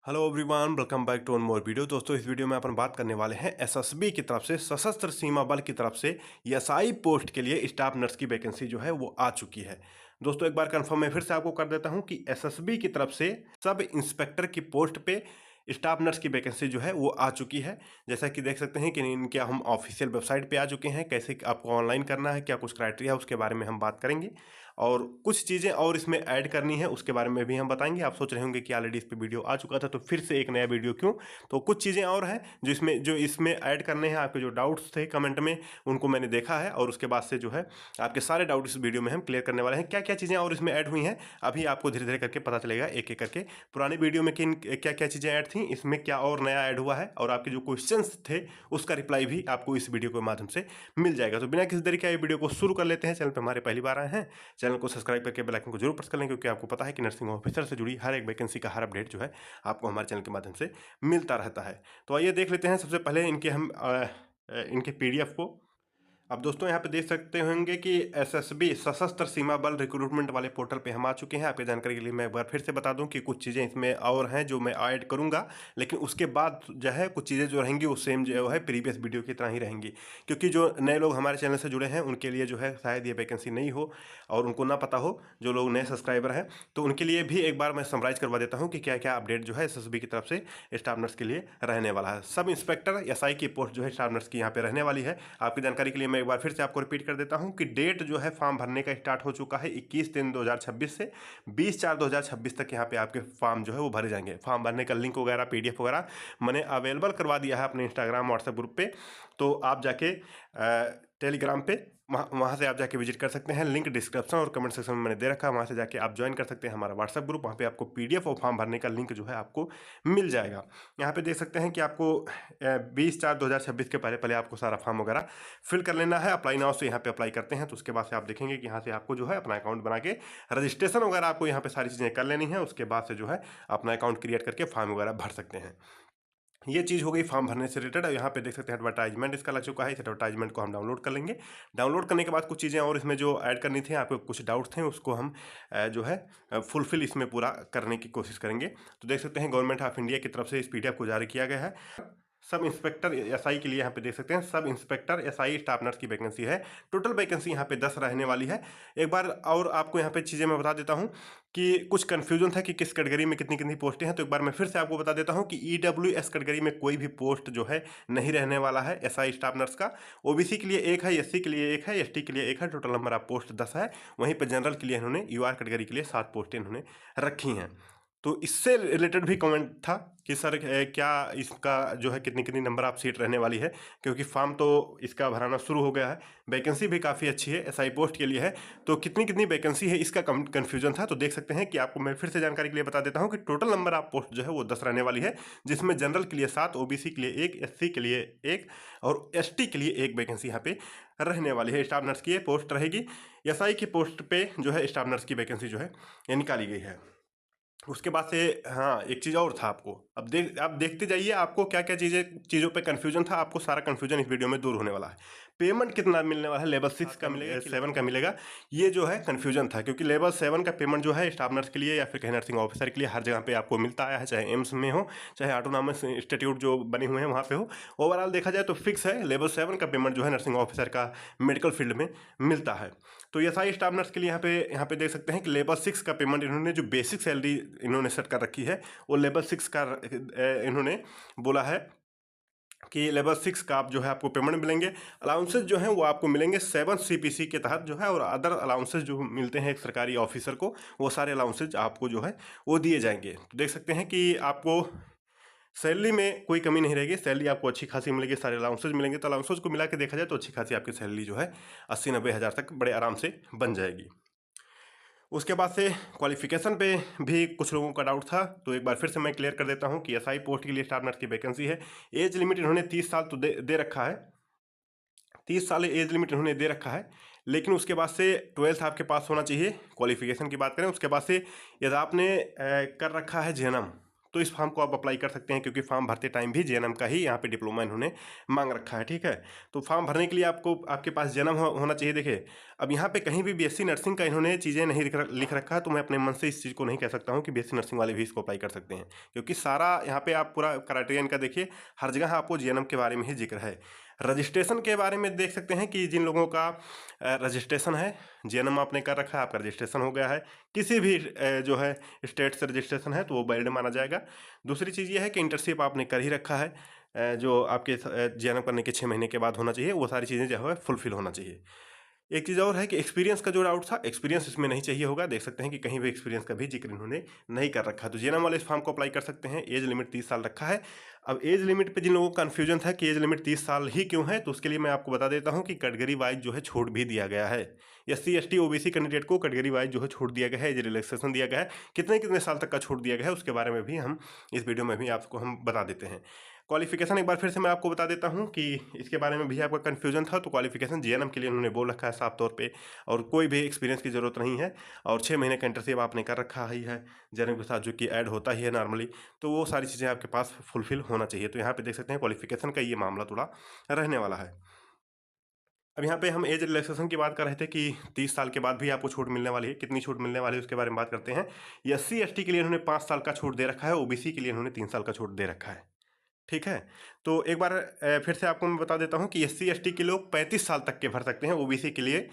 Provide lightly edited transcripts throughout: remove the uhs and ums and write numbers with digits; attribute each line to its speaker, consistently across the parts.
Speaker 1: Hello everyone, welcome back to one more video. दोस्तों, इस video में अपन बात करने वाले हैं एसएसबी की तरफ से, सशस्त्र सीमा बल की तरफ से एसआई पोस्ट के लिए स्टाफ नर्स की वैकेंसी जो है वो आ चुकी है। दोस्तों, एक बार कंफर्म मैं फिर से आपको कर देता हूं कि एसएसबी की तरफ से सब इंस्पेक्टर की पोस्ट पे स्टाफ नर्स की वैकेंसी जो है वो आ चुकी है। जैसा कि देख सकते हैं कि इनके हम ऑफिशियल वेबसाइट पे आ चुके हैं। कैसे आपको ऑनलाइन करना है, क्या कुछ क्राइटेरिया है, उसके बारे में हम बात करेंगे और कुछ चीज़ें और इसमें ऐड करनी है उसके बारे में भी हम बताएंगे। आप सोच रहे होंगे कि ऑलरेडी इस पे वीडियो आ चुका था तो फिर से एक नया वीडियो क्यों। तो कुछ चीज़ें और हैं जो इसमें ऐड करने हैं। आपके जो डाउट्स थे कमेंट में उनको मैंने देखा है और उसके बाद से जो है आपके सारे डाउट इस वीडियो में हम क्लियर करने वाले हैं। क्या क्या चीज़ें और इसमें ऐड हुई हैं अभी आपको धीरे धीरे करके पता चलेगा एक एक करके। पुरानी वीडियो में किन क्या क्या चीज़ें ऐड थी, इसमें क्या और नया ऐड हुआ है और आपके जो क्वेश्चंस थे उसका रिप्लाई भी आपको इस वीडियो के माध्यम से मिल जाएगा। तो बिना किसी देरी के वीडियो को शुरू कर लेते हैं। चैनल पर हमारे पहली बार आए हैं, चैनल को सब्सक्राइब करके बेल आइकन को जरूर प्रेस कर लें, क्योंकि आपको पता है कि नर्सिंग ऑफिसर से जुड़ी हर एक वैकेंसी का हर अपडेट जो है आपको हमारे चैनल के माध्यम से मिलता रहता है। तो आइए देख लेते हैं सबसे पहले इनके पीडीएफ को। अब दोस्तों, यहाँ पे देख सकते होंगे कि एसएसबी सशस्त्र सीमा बल रिक्रूटमेंट वाले पोर्टल पे हम आ चुके हैं। आपकी जानकारी के लिए मैं एक बार फिर से बता दूं कि कुछ चीज़ें इसमें और हैं जो मैं ऐड करूंगा, लेकिन उसके बाद जो है कुछ चीज़ें जो रहेंगी वो सेम जो है प्रीवियस वीडियो की तरह ही रहेंगी, क्योंकि जो नए लोग हमारे चैनल से जुड़े हैं उनके लिए जो है शायद ये वैकेंसी नहीं हो और उनको ना पता हो। जो लोग नए सब्सक्राइबर हैं तो उनके लिए भी एक बार मैं समराइज करवा देता हूँ कि क्या क्या अपडेट जो है एसएसबी की तरफ से स्टाफ नर्स के लिए रहने वाला है। सब इंस्पेक्टर एसआई की पोस्ट जो है स्टाफ नर्स की यहाँ पे रहने वाली है। आपकी जानकारी के लिए मैं एक बार फिर से आपको रिपीट कर देता हूं कि डेट जो है फॉर्म भरने का स्टार्ट हो चुका है 21/3/2026 से 20/4/2026 तक यहाँ पे आपके फॉर्म जो है वो भरे जाएंगे। फॉर्म भरने का लिंक वगैरह पीडीएफ वगैरह मैंने अवेलेबल करवा दिया है अपने इंस्टाग्राम व्हाट्सएप ग्रुप पे। तो आप जाके टेलीग्राम पे वहाँ से आप जाके विजिट कर सकते हैं। लिंक डिस्क्रिप्शन और कमेंट सेक्शन में मैंने दे रखा है, वहाँ से जाके आप ज्वाइन कर सकते हैं हमारा व्हाट्सएप ग्रुप। वहाँ पे आपको पीडीएफ और फॉर्म भरने का लिंक जो है आपको मिल जाएगा। यहाँ पे देख सकते हैं कि आपको 20/4/2026 के पहले पहले आपको सारा फॉर्म वगैरह फिल कर लेना है। अप्लाई नाउ से यहाँ पे अप्लाई करते हैं तो उसके बाद से आप देखेंगे कि यहाँ से आपको जो है अपना अकाउंट बना के रजिस्ट्रेशन वगैरह आपको यहाँ पे सारी चीज़ें कर लेनी है। उसके बाद से जो है अपना अकाउंट क्रिएट करके फॉर्म वगैरह भर सकते हैं। ये चीज़ हो गई फॉर्म भरने से रिलेटेड। यहाँ पे देख सकते हैं एडवर्टाइजमेंट इसका लग चुका है। इस एडवर्टाइजमेंट को हम डाउनलोड कर लेंगे। डाउनलोड करने के बाद कुछ चीज़ें और इसमें जो ऐड करनी थी, आपको कुछ डाउट्स थे, उसको हम जो है फुलफिल इसमें पूरा करने की कोशिश करेंगे। तो देख सकते हैं गवर्नमेंट ऑफ इंडिया की तरफ से इस पीडीएफ को जारी किया गया है। सब इंस्पेक्टर एसआई के लिए यहाँ पे देख सकते हैं sub inspector SI staff nurse की वैकेंसी है। टोटल वैकेंसी यहाँ पे 10 रहने वाली है। एक बार और आपको यहाँ पे चीज़ें मैं बता देता हूँ कि कुछ कन्फ्यूजन था कि किस कैटेगरी में कितनी कितनी पोस्टें हैं। तो एक बार मैं फिर से आपको बता देता हूँ कि ईडब्ल्यूएस कैटेगरी में कोई भी पोस्ट जो है नहीं रहने वाला है एसआई स्टाफ नर्स का। ओबीसी के लिए एक है, एससी के लिए एक है, एसटी के लिए एक है। टोटल नंबर ऑफ पोस्ट 10 है। वहीं पर जनरल के लिए इन्होंने यूआर कैटेगरी के लिए 7 पोस्टें इन्होंने रखी हैं। तो इससे रिलेटेड भी कमेंट था कि सर क्या इसका जो है कितनी कितनी नंबर ऑफ सीट रहने वाली है, क्योंकि फॉर्म तो इसका भराना शुरू हो गया है। वैकेंसी भी काफ़ी अच्छी है, एसआई पोस्ट के लिए है। तो कितनी कितनी वैकेंसी है इसका कन्फ्यूजन था। तो देख सकते हैं कि आपको मैं फिर से जानकारी के लिए बता देता हूँ कि टोटल नंबर ऑफ पोस्ट जो है वो 10 रहने वाली है, जिसमें जनरल के लिए 7, ओबीसी के लिए 1, एससी के लिए 1 और एसटी के लिए 1 वैकेंसी यहाँ पे रहने वाली है। स्टाफ नर्स की ये पोस्ट रहेगी। एसआई की पोस्ट पे जो है स्टाफ नर्स की वैकेंसी जो है ये निकाली गई है। उसके बाद से हाँ, एक चीज़ और था आपको। आप देखते जाइए आपको क्या क्या चीज़ों पे कन्फ्यूजन था। आपको सारा कन्फ्यूजन इस वीडियो में दूर होने वाला है। पेमेंट कितना मिलने वाला है, लेवल 6 का मिलेगा, 7 का मिलेगा, ये जो है कन्फ्यूजन था। क्योंकि लेवल 7 का पेमेंट जो है स्टाफ नर्स के लिए या फिर कहीं नर्सिंग ऑफिसर के लिए हर जगह पे आपको मिलता आया है, चाहे एम्स में हो, चाहे ऑटोनॉमस इंस्टीट्यूट जो बने हुए हैं वहाँ पे हो। ओवरऑल देखा जाए तो फिक्स है। लेवल 7 का पेमेंट जो है नर्सिंग ऑफिसर का मेडिकल फील्ड में मिलता है। तो ये सारी स्टाफ नर्स के लिए यहाँ पे देख सकते हैं कि लेवल 6 का पेमेंट इन्होंने जो बेसिक सैलरी इन्होंने सेट कर रखी है वो लेवल 6 का इन्होंने बोला है कि लेवल 6 का आप जो है आपको पेमेंट मिलेंगे। अलाउंसेज जो हैं वो आपको मिलेंगे 7 सीपीसी के तहत जो है, और अदर अलाउंसेज जो मिलते हैं एक सरकारी ऑफिसर को, वो सारे अलाउंसेज आपको जो है वो दिए जाएंगे। तो देख सकते हैं कि आपको सैलरी में कोई कमी नहीं रहेगी। सैलरी आपको अच्छी खासी मिलेगी, सारे अलाउंसेज मिलेंगे। तो अलाउंसेज को मिला के देखा जाए तो अच्छी खासी आपकी सैलरी जो है 80-90 हज़ार तक बड़े आराम से बन जाएगी। उसके बाद से क्वालिफिकेशन पे भी कुछ लोगों का डाउट था, तो एक बार फिर से मैं क्लियर कर देता हूँ कि एसआई पोस्ट के लिए स्टाफ नर्स की वैकेंसी है। एज लिमिट इन्होंने 30 साल तो दे रखा है। 30 साल एज लिमिट इन्होंने दे रखा है, लेकिन उसके बाद से 12th आपके पास होना चाहिए। क्वालिफिकेशन की बात करें उसके बाद से यदि आपने कर रखा है जन्म, तो इस फॉर्म को आप अप्लाई कर सकते हैं, क्योंकि फॉर्म भरते टाइम भी जेएनएम का ही यहाँ पे डिप्लोमा इन्होंने मांग रखा है। ठीक है, तो फॉर्म भरने के लिए आपको आपके पास जेएनएम होना चाहिए। देखिए, अब यहाँ पे कहीं भी बीएससी नर्सिंग का इन्होंने चीज़ें नहीं लिख रखा है, तो मैं अपने मन से इस चीज़ को नहीं कह सकता हूँ कि बीएससी नर्सिंग वाले भी इसको अप्लाई कर सकते हैं, क्योंकि सारा यहाँ पे आप पूरा क्राइटेरिया इनका देखिए, हर जगह आपको जेएनएम के बारे में ही जिक्र है। रजिस्ट्रेशन के बारे में देख सकते हैं कि जिन लोगों का रजिस्ट्रेशन है, जेएनएम आपने कर रखा है, आपका रजिस्ट्रेशन हो गया है, किसी भी जो है स्टेट से रजिस्ट्रेशन है, तो वो वैलिड माना जाएगा। दूसरी चीज़ ये है कि इंटर्नशिप आपने कर ही रखा है, जो आपके जेएनएम करने के 6 महीने के बाद होना चाहिए, वो सारी चीज़ें जो है फुलफिल होना चाहिए। एक चीज़ और है कि एक्सपीरियंस का जो डाउट था, एक्सपीरियंस इसमें नहीं चाहिए होगा। देख सकते हैं कि कहीं भी एक्सपीरियंस का भी जिक्र इन्होंने नहीं कर रखा, तो जेएनएम वाले इस फॉर्म को अप्लाई कर सकते हैं। एज लिमिट 30 साल रखा है। अब एज लिमिट पे जिन लोगों को कन्फ्यूजन था कि एज लिमिट 30 साल ही क्यों है, तो उसके लिए मैं आपको बता देता हूँ कि कैटेगरी वाइज जो है छूट भी दिया गया है। एससी एसटी ओबीसी कैंडिडेट को कैटेगरी वाइज जो है छूट दिया गया है, एज रिलैक्सेशन दिया गया है। कितने कितने साल तक का छूट दिया गया है, उसके बारे में भी हम इस वीडियो में भी आपको हम बता देते हैं। क्वालिफिकेशन एक बार फिर से मैं आपको बता देता हूं कि इसके बारे में भी आपका कन्फ्यूजन था, तो क्वालिफिकेशन जेएनएम के लिए उन्होंने बोल रखा है साफ तौर पे, और कोई भी एक्सपीरियंस की ज़रूरत नहीं है, और 6 महीने का इंटर्नशिप आपने कर रखा ही है जेएनएम के साथ, जो कि ऐड होता ही है नॉर्मली, तो वो सारी चीज़ें आपके पास फुलफिल होना चाहिए। तो यहाँ पे देख सकते हैं क्वालिफिकेशन का ये मामला थोड़ा रहने वाला है। अब यहाँ पे हम एज रिलैक्सेशन की बात कर रहे थे कि 30 साल के बाद भी आपको छूट मिलने वाली है। कितनी छूट मिलने वाली है उसके बारे में बात करते हैं। एससी एसटी के लिए इन्होंने 5 साल का छूट दे रखा है, ओबीसी के लिए इन्होंने 3 साल का छूट दे रखा है। ठीक है, तो एक बार फिर से आपको मैं बता देता हूँ कि एससी एसटी के लोग 35 साल तक के भर सकते हैं, ओबीसी के लिए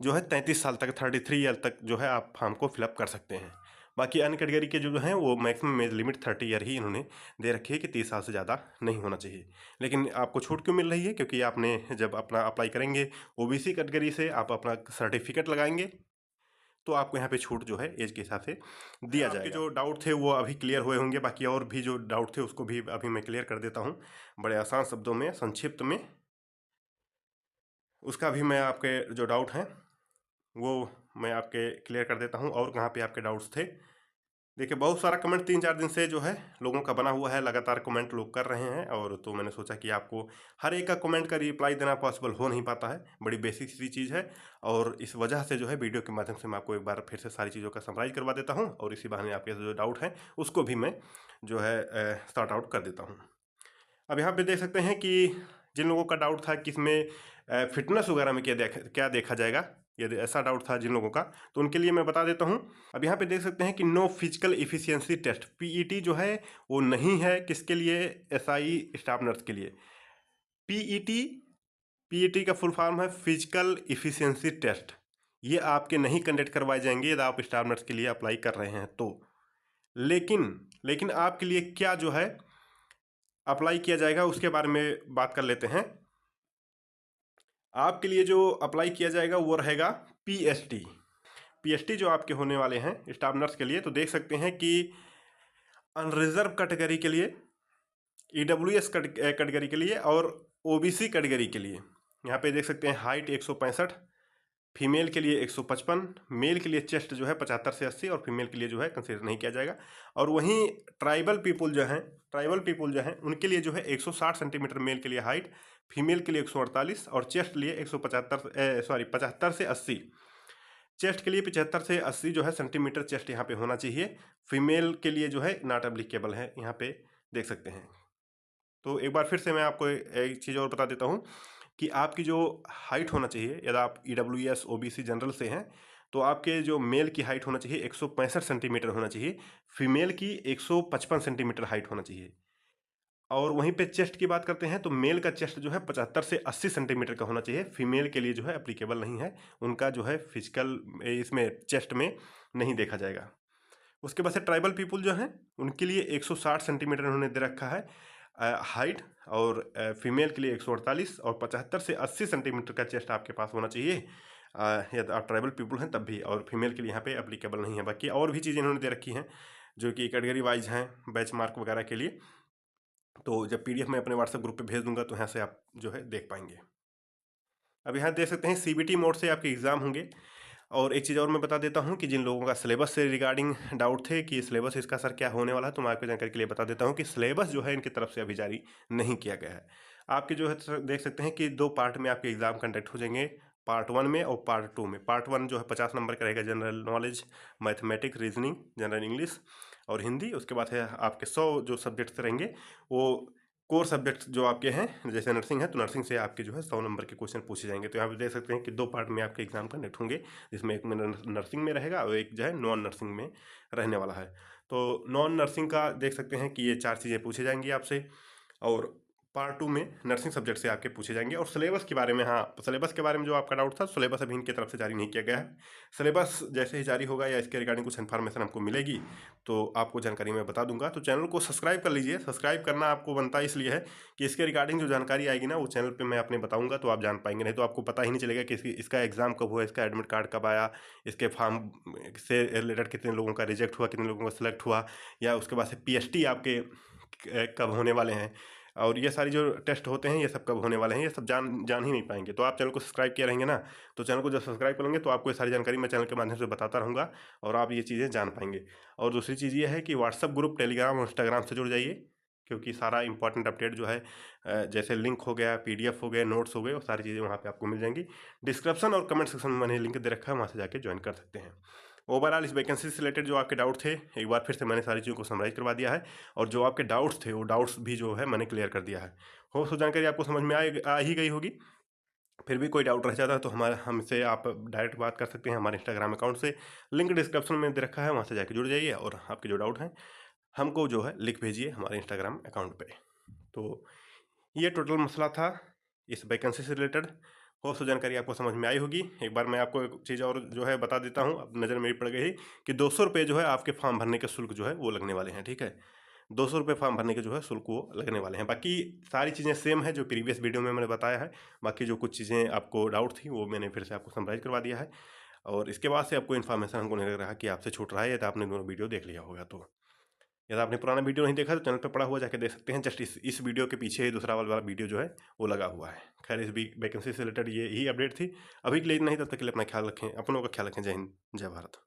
Speaker 1: जो है 33 साल तक 33 ईयर तक जो है आप फॉर्म को फिलअप कर सकते हैं। बाकी अन्य कैटेगरी के जो हैं वो मैक्सिमम एज लिमिट 30 ईयर ही इन्होंने दे रखी है कि 30 साल से ज़्यादा नहीं होना चाहिए। लेकिन आपको छूट क्यों मिल रही है, क्योंकि आपने जब अपना अप्लाई करेंगे ओबीसी कैटेगरी से, आप अपना सर्टिफिकेट लगाएंगे, तो आपको यहाँ पे छूट जो है एज के हिसाब से दिया जाएगा। आपके जो डाउट थे वो अभी क्लियर हुए होंगे, बाकी और भी जो डाउट थे उसको भी अभी मैं क्लियर कर देता हूँ बड़े आसान शब्दों में, संक्षिप्त में। उसका भी मैं आपके जो डाउट हैं वो मैं आपके क्लियर कर देता हूँ, और कहाँ पे आपके डाउट्स थे। देखिए, बहुत सारा कमेंट 3-4 दिन से जो है लोगों का बना हुआ है, लगातार कमेंट लोग कर रहे हैं, और तो मैंने सोचा कि आपको हर एक का कमेंट का रिप्लाई देना पॉसिबल हो नहीं पाता है, बड़ी बेसिक सी चीज़ है, और इस वजह से जो है वीडियो के माध्यम से मैं आपको एक बार फिर से सारी चीज़ों का समराइज करवा देता हूँ, और इसी बहाने आपके जो डाउट हैं उसको भी मैं जो है सॉर्ट आउट कर देता हूँ। अब यहाँ पे देख सकते हैं कि जिन लोगों का डाउट था कि इसमें फिटनेस वगैरह में क्या देखा जाएगा, यदि ऐसा डाउट था जिन लोगों का, तो उनके लिए मैं बता देता हूँ। अब यहाँ पे देख सकते हैं कि no physical efficiency test, PET जो है वो नहीं है। किसके लिए? एसआई स्टाफ नर्स के लिए पीईटी। पीईटी का फुल फॉर्म है फिजिकल इफिशियंसी टेस्ट। ये आपके नहीं कंडक्ट करवाए जाएंगे यदि आप स्टाफ नर्स के लिए अप्लाई कर रहे हैं तो। लेकिन आपके लिए क्या जो है अप्लाई किया जाएगा उसके बारे में बात कर लेते हैं। आपके लिए जो अप्लाई किया जाएगा वो रहेगा पीएसटी। पीएसटी जो आपके होने वाले हैं स्टाफ नर्स के लिए, तो देख सकते हैं कि अनरिजर्व कैटेगरी के लिए, ईडब्ल्यूएस कैटेगरी के लिए, और ओबीसी कैटेगरी के लिए यहाँ पे देख सकते हैं हाइट 165, फीमेल के लिए 155, मेल के लिए चेस्ट जो है 75 से 80, और फीमेल के लिए जो है कंसिडर नहीं किया जाएगा। और वहीं ट्राइबल पीपुल जो हैं उनके लिए जो है 160 सेंटीमीटर मेल के लिए हाइट, फीमेल के लिए 148, और चेस्ट लिए 75 से 80। चेस्ट के लिए 75 से 80 जो है सेंटीमीटर चेस्ट यहाँ पे होना चाहिए। फीमेल के लिए जो है नॉट एप्लीकेबल है, यहाँ पे देख सकते हैं। तो एक बार फिर से मैं आपको एक चीज़ और बता देता हूँ कि आपकी जो हाइट होना चाहिए, यदि आप ईडब्ल्यूएस ओबीसी जनरल से हैं तो आपके जो मेल की हाइट होना चाहिए 165 सेंटीमीटर होना चाहिए, फीमेल की 155 सेंटीमीटर हाइट होना चाहिए। और वहीं पे चेस्ट की बात करते हैं तो मेल का चेस्ट जो है 75 से 80 सेंटीमीटर का होना चाहिए, फीमेल के लिए जो है एप्लीकेबल नहीं है, उनका जो है फिजिकल इसमें चेस्ट में नहीं देखा जाएगा। उसके बाद से ट्राइबल पीपुल जो हैं उनके लिए 160 सेंटीमीटर उन्होंने दे रखा है हाइट, और फीमेल के लिए 148, और 75 से 80 सेंटीमीटर का चेस्ट आपके पास होना चाहिए यदि आप ट्राइबल पीपुल हैं तब भी, और फीमेल के लिए यहाँ पे एप्लीकेबल नहीं है। बाकी और भी चीज़ें इन्होंने दे रखी हैं जो कि कैटेगरी वाइज हैं, बैच मार्क वगैरह के लिए। तो जब पीडीएफ मैं अपने व्हाट्सएप ग्रुप पे भेज दूंगा तो यहाँ से आप जो है देख पाएंगे। अब यहाँ देख सकते हैं सीबीटी मोड से आपके एग्ज़ाम होंगे। और एक चीज़ और मैं बता देता हूँ कि जिन लोगों का सिलेबस से रिगार्डिंग डाउट थे कि सिलेबस इसका सर क्या होने वाला है, तो मैं आपकी जानकारी के लिए बता देता हूँ कि सिलेबस जो है इनकी तरफ से अभी जारी नहीं किया गया है। आपके जो है देख सकते हैं कि 2 पार्ट में आपके एग्ज़ाम कंडक्ट हो जाएंगे, पार्ट 1 में और पार्ट 2 में। पार्ट 1 जो है 50 नंबर का रहेगा, general knowledge, mathematics, reasoning, general English, और हिंदी। उसके बाद है आपके 100 जो सब्जेक्ट्स रहेंगे वो कोर सब्जेक्ट्स जो आपके हैं, जैसे नर्सिंग है तो नर्सिंग से आपके जो है 100 नंबर के क्वेश्चन पूछे जाएंगे। तो यहाँ पे देख सकते हैं कि 2 पार्ट में आपके एग्जाम कंडक्ट होंगे, जिसमें एक में नर्सिंग में रहेगा और एक जो है नॉन नर्सिंग में रहने वाला है। तो नॉन नर्सिंग का देख सकते हैं कि ये 4 चीज़ें पूछी जाएंगी आपसे, और पार्ट 2 में नर्सिंग सब्जेक्ट से आपके पूछे जाएंगे। और सिलेबस के बारे में, हाँ, सिलेबस के बारे में जो आपका डाउट था, सिलेबस अभी इनकी तरफ से जारी नहीं किया गया है। सिलेबस जैसे ही जारी होगा या इसके रिगार्डिंग कुछ इन्फॉर्मेशन हमको मिलेगी तो आपको जानकारी मैं बता दूंगा। तो चैनल को सब्सक्राइब कर लीजिए। सब्सक्राइब करना आपको बनता इसलिए है कि इसके रिगार्डिंग जो जानकारी आएगी ना वो चैनल पर मैं अपने बताऊँगा तो आप जान पाएंगे, नहीं तो आपको पता ही नहीं चलेगा कि इसका एग्जाम कब हुआ, इसका एडमिट कार्ड कब आया, इसके फॉर्म से रिलेटेड कितने लोगों का रिजेक्ट हुआ, कितने लोगों का सिलेक्ट हुआ, या उसके बाद से पीएचटी आपके कब होने वाले हैं, और ये सारी जो टेस्ट होते हैं ये सब कब होने वाले हैं, ये सब जान जान ही नहीं पाएंगे। तो आप चैनल को सब्सक्राइब किए रहेंगे ना, तो चैनल को जब सब्सक्राइब करेंगे तो आपको ये सारी जानकारी मैं चैनल के माध्यम से बताता रहूँगा और आप ये चीज़ें जान पाएंगे। और दूसरी चीज़ ये है कि व्हाट्सअप ग्रुप, टेलीग्राम और इंस्टाग्राम से जुड़ जाइए, क्योंकि सारा इंपॉर्टेंट अपडेट जो है जैसे लिंक हो गया, पीडीएफ हो गया, नोट्स हो गए, वो सारी चीज़ें वहाँ पे आपको मिल जाएंगी। डिस्क्रिप्शन और कमेंट सेक्शन में मैंने लिंक दे रखा है, वहाँ से जाके ज्वाइन कर सकते हैं। ओवरऑल इस वैकेंसी से रिलेटेड जो आपके डाउट थे, एक बार फिर से मैंने सारी चीज़ों को समराइज करवा दिया है, और जो आपके डाउट्स थे वो डाउट्स भी जो है मैंने क्लियर कर दिया है। हो सो जानकारी आपको समझ में आ ही गई होगी। फिर भी कोई डाउट रह जाता है तो हमारा हमसे आप डायरेक्ट बात कर सकते हैं हमारे इंस्टाग्राम अकाउंट से, लिंक डिस्क्रिप्शन में दे रखा है, वहाँ से जाके जुड़ जाइए और आपके जो डाउट हैं हमको जो है लिख भेजिए हमारे इंस्टाग्राम अकाउंट पे। तो ये टोटल मसला था इस वैकेंसी से रिलेटेड। हो सो जानकारी आपको समझ में आई होगी। एक बार मैं आपको एक चीज़ और जो है बता देता हूँ, अब नज़र मेरी पड़ गई कि 200 रुपये जो है आपके फॉर्म भरने के शुल्क जो है वो लगने वाले हैं, ठीक है। 200 रुपये फॉर्म भरने के जो है शुल्क वो लगने वाले हैं। बाकी सारी चीज़ें सेम है जो प्रीवियस वीडियो में मैंने बताया है। बाकी जो कुछ चीज़ें आपको डाउट थी वो मैंने फिर से आपको समराइज करवा दिया है, और इसके बाद से आपको इन्फॉर्मेशन हमको नहीं लग रहा कि आपसे छूट रहा है, या तो आपने दोनों वीडियो देख लिया होगा। तो यदि आपने पुराना वीडियो नहीं देखा तो चैनल पे पड़ा हुआ जाके देख सकते हैं। जस्ट इस वीडियो के पीछे दूसरा वाला वीडियो जो है वो लगा हुआ है। खैर इस वैकेंसी से रिलेटेड ये ही अपडेट थी अभी के लिए। नहीं, तब तक के लिए अपना ख्याल रखें, अपनों का ख्याल रखें। जय हिंद, जय भारत।